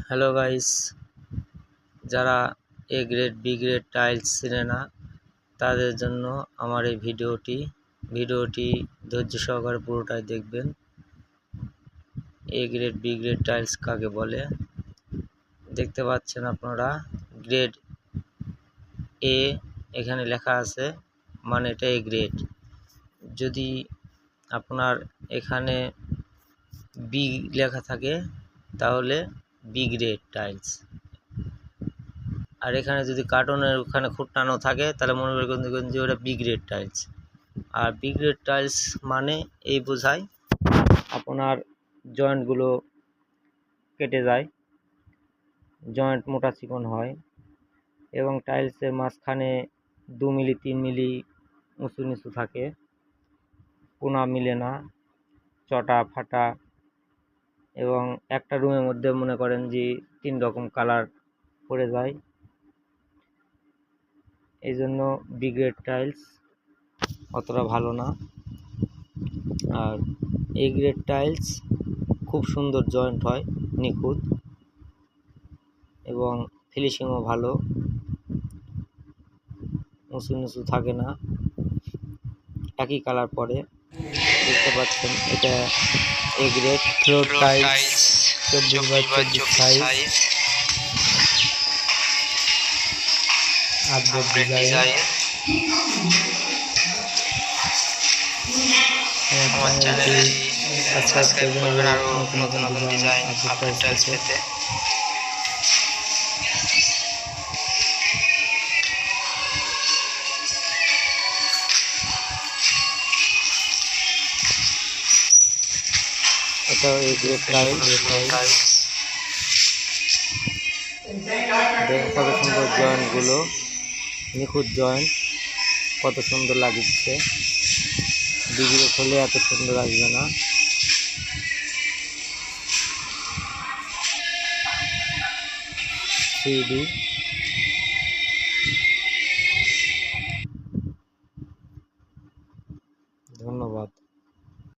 Hello guys, যারা A grade B grade tiles চেনে না তাদের জন্য আমার এই ভিডিওটি ধৈর্য সহকারে পুরোটাই দেখবেন। A grade B grade tiles কাকে বলে দেখতে পাচ্ছেন আপনারা। গ্রেড এ এখানে লেখা আছে, মানে এটা এ গ্রেড। যদি আপনার এখানে বি লেখা থাকে তাহলে বি গ্রেড টাইলস, আর এখানে যদি কার্টনের ওখানে খুঁটানো থাকে তাহলে মনে করবেন যে ওটা বি গ্রেড টাইলস। আর বি গ্রেড টাইলস মানে এই বোঝায় আপনার জয়েন্টগুলো কেটে যায়, জয়েন্ট মোটা চিকন হয় এবং টাইলসের মাঝখানে 2 মিলি 3 মিলি উঁচু নিচু থাকে, কোনা মিলে না, চটা ফাটা, এবং একটা রুমের মধ্যে মনে করেন যে 3 রকম কালার পড়ে যায়। এই জন্য বি গ্রেড টাইলস অতটা ভালো না। আর এ গ্রেড টাইলস খুব সুন্দর জয়েন্ট হয়, নিখুঁত, এবং ফিনিশিংও ভালো, উঁচু নিচু থাকে না, একই কালার পরে। দেখতে পাচ্ছেন এটা A grade floor tiles 24x24 size, update design. আমার চ্যানেলটি সাবস্ক্রাইব করবেন আরো নতুন নতুন ডিজাইন আপডেট টাইলস পেতে। এটা এই গ্রেড টাইলস, দেখেন কত সুন্দর জয়েন্টগুলো, নিখুঁত জয়েন্ট, কত সুন্দর লাগছে। ডিগ্রি হলে এত সুন্দর আসবে না। Three D